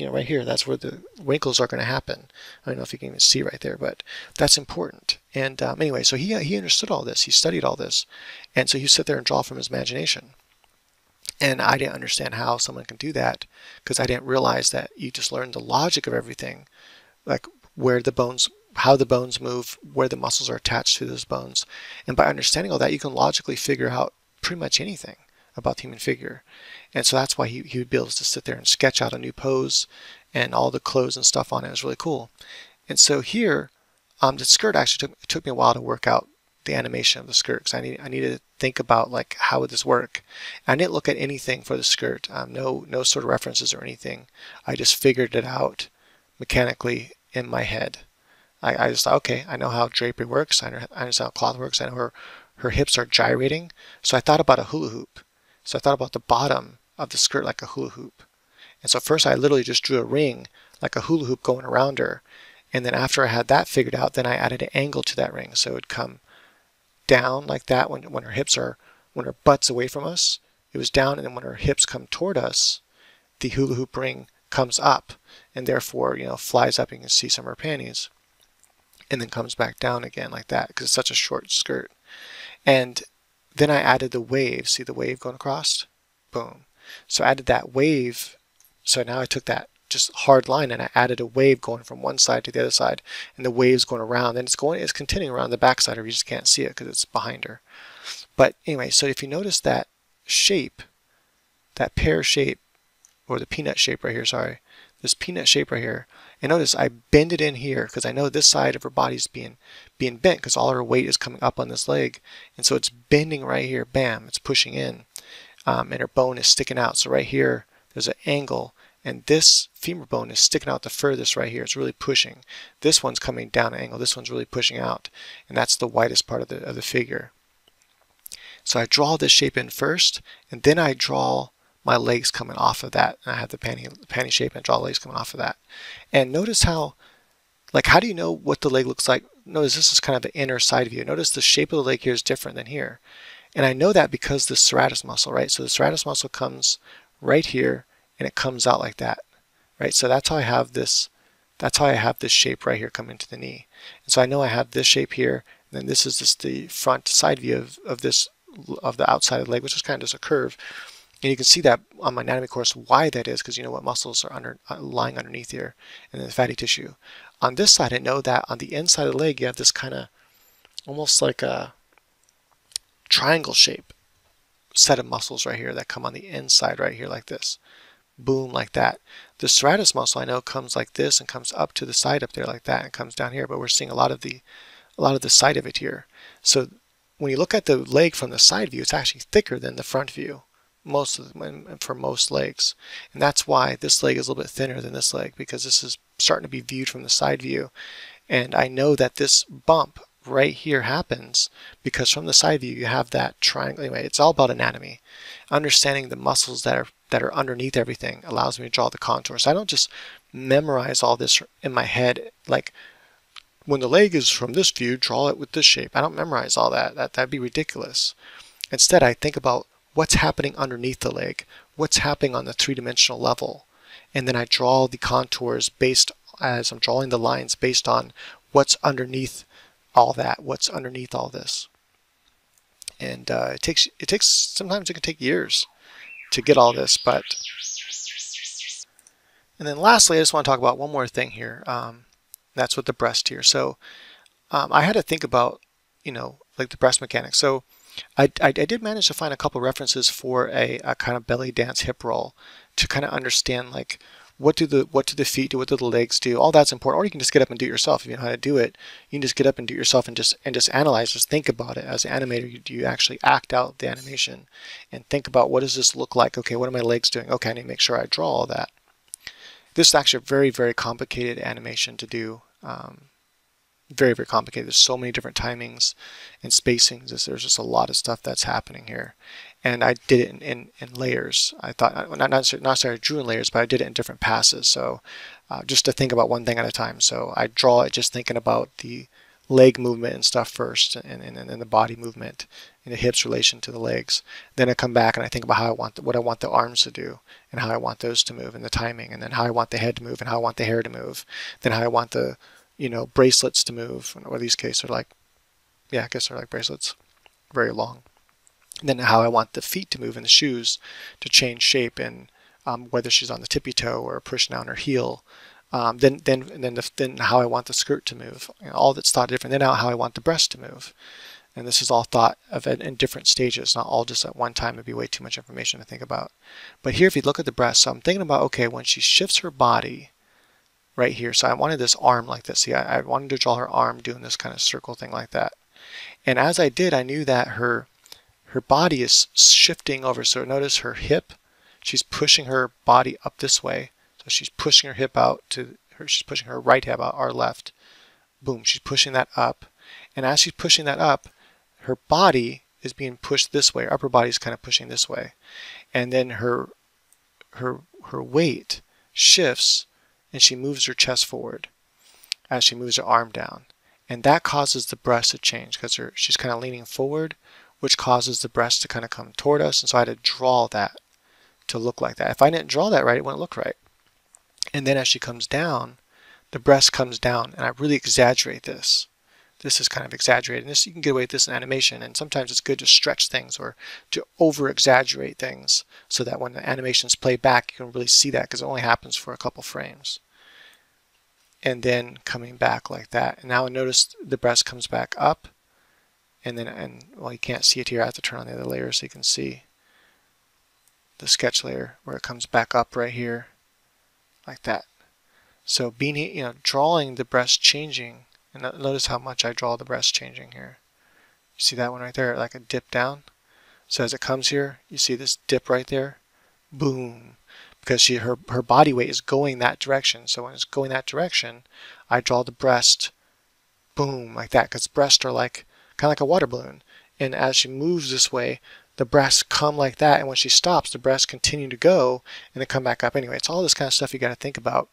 right here, that's where the wrinkles are going to happen. I don't know if you can even see right there, but that's important. And anyway, so he understood all this. He studied all this, and so he sit there and draw from his imagination. And I didn't understand how someone can do that, because I didn't realize that you just learn the logic of everything, like how the bones move, where the muscles are attached to those bones. And by understanding all that, you can logically figure out pretty much anything about the human figure. And so that's why he would be able to sit there and sketch out a new pose, and all the clothes and stuff on it was really cool. And so here, the skirt actually took me a while to work out the animation of the skirt, because I needed to think about, like, how would this work. I didn't look at anything for the skirt, no sort of references or anything. I just figured it out mechanically in my head. I just thought, okay, I know how drapery works, I understand how cloth works, I know her hips are gyrating, so I thought about a hula hoop. So I thought about the bottom of the skirt like a hula hoop. And so first I literally just drew a ring like a hula hoop going around her, and then after I had that figured out, then I added an angle to that ring, so it would come down like that when her butt's away from us, it was down, and then when her hips come toward us, the hula hoop ring comes up, and therefore, you know, flies up, and you can see some of her panties, and then comes back down again like that, because it's such a short skirt. And then I added the wave. See the wave going across? Boom. So I added that wave. So now I took that just hard line and I added a wave going from one side to the other side, and the wave's going around, and it's continuing around the back side, or you just can't see it because it's behind her. But anyway, so if you notice that shape, that pear shape, or the peanut shape right here, sorry, this peanut shape right here, and notice I bend it in here because I know this side of her body's being bent, because all her weight is coming up on this leg, and so it's bending right here, bam, it's pushing in, and her bone is sticking out. So right here there's an angle, And this femur bone is sticking out the furthest right here. It's really pushing. This one's coming down an angle. This one's really pushing out. And that's the widest part of the figure. So I draw this shape in first, and then I draw my legs coming off of that. And I have the panty shape, and I draw legs coming off of that. And notice how, like, how do you know what the leg looks like? Notice this is kind of the inner side view. Notice the shape of the leg here is different than here. And I know that because the serratus muscle, right? So the serratus muscle comes right here, and it comes out like that, right? So that's how I have this. That's how I have this shape right here come into the knee. And so I know I have this shape here, and then this is just the front side view of the outside of the leg, which is kind of just a curve. And you can see that on my anatomy course why that is, because you know what muscles are lying underneath here, and then the fatty tissue. On this side, I know that on the inside of the leg, you have this kind of almost like a triangle shape set of muscles right here that come on the inside right here like this. Boom, like that. The serratus muscle I know comes like this and comes up to the side up there like that and comes down here, but we're seeing a lot of the side of it here. So when you look at the leg from the side view, it's actually thicker than the front view for most legs. And that's why this leg is a little bit thinner than this leg, because this is starting to be viewed from the side view. And I know that this bump right here happens because from the side view you have that triangle. Anyway, it's all about anatomy. Understanding the muscles that are underneath everything allows me to draw the contours. So I don't just memorize all this in my head, like when the leg is from this view, draw it with this shape. I don't memorize all that. That'd be ridiculous. Instead, I think about what's happening underneath the leg, what's happening on the three-dimensional level, and then I draw the contours based, as I'm drawing the lines, based on what's underneath all that, what's underneath all this. And it takes sometimes it can take years to get all this, but. And then lastly, I just want to talk about one more thing here. That's with the breast here. So I had to think about, like the breast mechanics. So I did manage to find a couple references for a kind of belly dance hip roll to kind of understand, like, what do the feet do, what do the legs do. All that's important. Or you can just get up and do it yourself. If you know how to do it, you can just get up and do it yourself and just analyze, just think about it. As an animator, you actually act out the animation and think about, what does this look like? Okay, what are my legs doing? Okay, I need to make sure I draw all that. This is actually a very, very complicated animation to do. Very, very complicated. There's so many different timings and spacings. There's just a lot of stuff that's happening here. And I did it in layers. I thought, not necessarily I drew in layers, but I did it in different passes. So just to think about one thing at a time. So I draw it just thinking about the leg movement and stuff first, and the body movement, and the hips relation to the legs. Then I come back and I think about what I want the arms to do, and how I want those to move, and the timing, and then how I want the head to move, and how I want the hair to move, then how I want the bracelets to move, or these cases are like, yeah, I guess they're like bracelets, very long. And then how I want the feet to move and the shoes to change shape, and whether she's on the tippy toe or pushing down her heel. Then how I want the skirt to move. All that's thought different. Then how I want the breast to move. And this is all thought of in different stages, not all just at one time. It'd be way too much information to think about. But here, if you look at the breast, so I'm thinking about, okay, when she shifts her body right here. So I wanted this arm like this. See, I wanted to draw her arm doing this kind of circle thing like that. And as I did, I knew that her body is shifting over. So notice her hip, she's pushing her body up this way. So she's pushing her hip out she's pushing her right hip out, our left. Boom, she's pushing that up. And as she's pushing that up, her body is being pushed this way. Her upper body is kind of pushing this way. And then her weight shifts, and she moves her chest forward as she moves her arm down. And that causes the breast to change, because she's kind of leaning forward, which causes the breast to kind of come toward us. And so I had to draw that to look like that. If I didn't draw that right, it wouldn't look right. And then as she comes down, the breast comes down, and I really exaggerate this. This is kind of exaggerated. And you can get away with this in animation, and sometimes it's good to stretch things or to over-exaggerate things so that when the animations play back, you can really see that, because it only happens for a couple frames. And then coming back like that. And now notice the breast comes back up, and well, you can't see it here. I have to turn on the other layer so you can see the sketch layer where it comes back up right here like that. So drawing the breast changing, and notice how much I draw the breast changing here. You see that one right there, like a dip down? So as it comes here, you see this dip right there? Boom. because her body weight is going that direction. So when it's going that direction, I draw the breast, boom, like that, because breasts are like kind of like a water balloon. And as she moves this way, the breasts come like that, and when she stops, the breasts continue to go and then come back up anyway. It's all this kind of stuff you got to think about.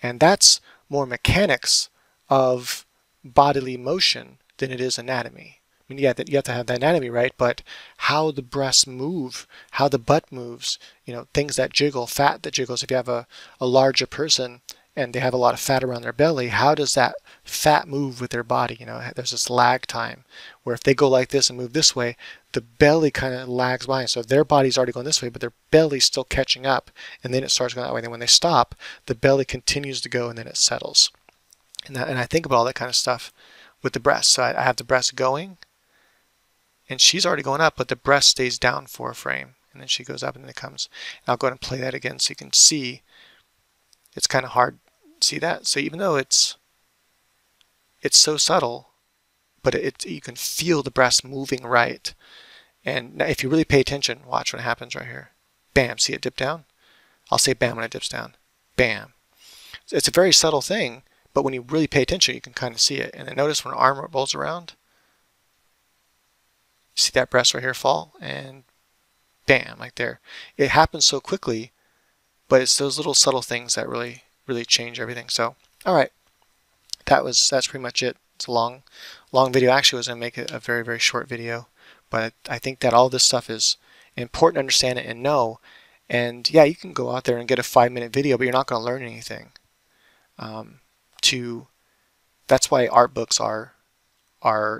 And that's more mechanics of bodily motion than it is anatomy. I mean, yeah, you have to have the anatomy right, but how the breasts move, how the butt moves, you know, things that jiggle, fat that jiggles. If you have a larger person and they have a lot of fat around their belly, how does that fat move with their body? You know, there's this lag time where if they go like this and move this way, the belly kind of lags behind. So their body's already going this way, but their belly's still catching up, and then it starts going that way. And then when they stop, the belly continues to go, and then it settles. And I think about all that kind of stuff with the breast. So I have the breast going, and she's already going up, but the breast stays down for a frame, and then she goes up, and then it comes. And I'll go ahead and play that again so you can see. It's kind of hard to see that. So even though it's so subtle, but you can feel the breast moving right. And if you really pay attention, watch what happens right here. Bam, see it dip down? I'll say bam when it dips down. Bam. It's a very subtle thing, but when you really pay attention, you can kind of see it. And then notice when an arm rolls around, see that breast right here fall, and bam, like there. It happens so quickly, but it's those little subtle things that really, really change everything. So, all right, that's pretty much it. It's a long video. Actually, I was going to make it a very, very short video, but I think that all this stuff is important to understand it and know. And yeah, you can go out there and get a 5-minute video, but you're not going to learn anything. That's why art books are,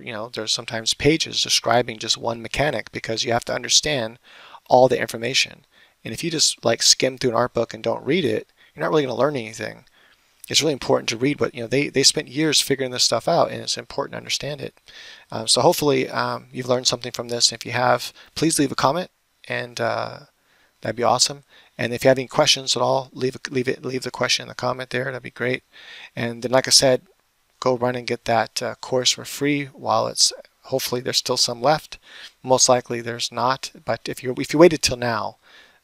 you know, there's sometimes pages describing just one mechanic, because you have to understand all the information. And if you just like skim through an art book and don't read it, you're not really going to learn anything. It's really important to read what, you know, they spent years figuring this stuff out, and it's important to understand it. So hopefully you've learned something from this. If you have, please leave a comment, and that'd be awesome. And if you have any questions at all, leave the question in the comment there. That'd be great. And then, like I said, go run and get that course for free while it's, hopefully there's still some left. Most likely there's not, but if you waited till now,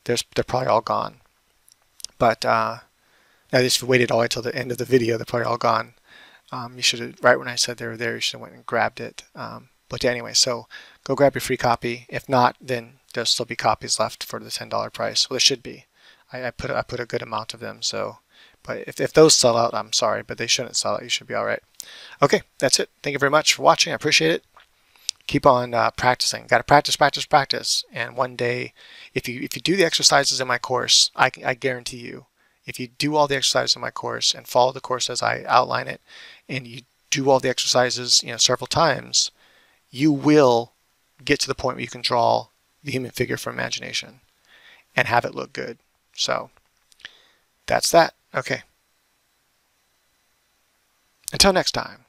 they're probably all gone. But if you waited all the way till the end of the video, they're probably all gone. You should have, right when I said they were there, you should have went and grabbed it. But anyway, so go grab your free copy. If not, then there'll still be copies left for the $10 price. Well, there should be. I put a good amount of them. So, but if those sell out, I'm sorry, but they shouldn't sell out. You should be all right. Okay, that's it. Thank you very much for watching. I appreciate it. Keep on practicing. Got to practice, practice, practice. And one day, if you do the exercises in my course, I guarantee you, if you do all the exercises in my course and follow the course as I outline it, and you do all the exercises, you know, several times, you will get to the point where you can draw the human figure from imagination and have it look good. So that's that. Okay. Until next time.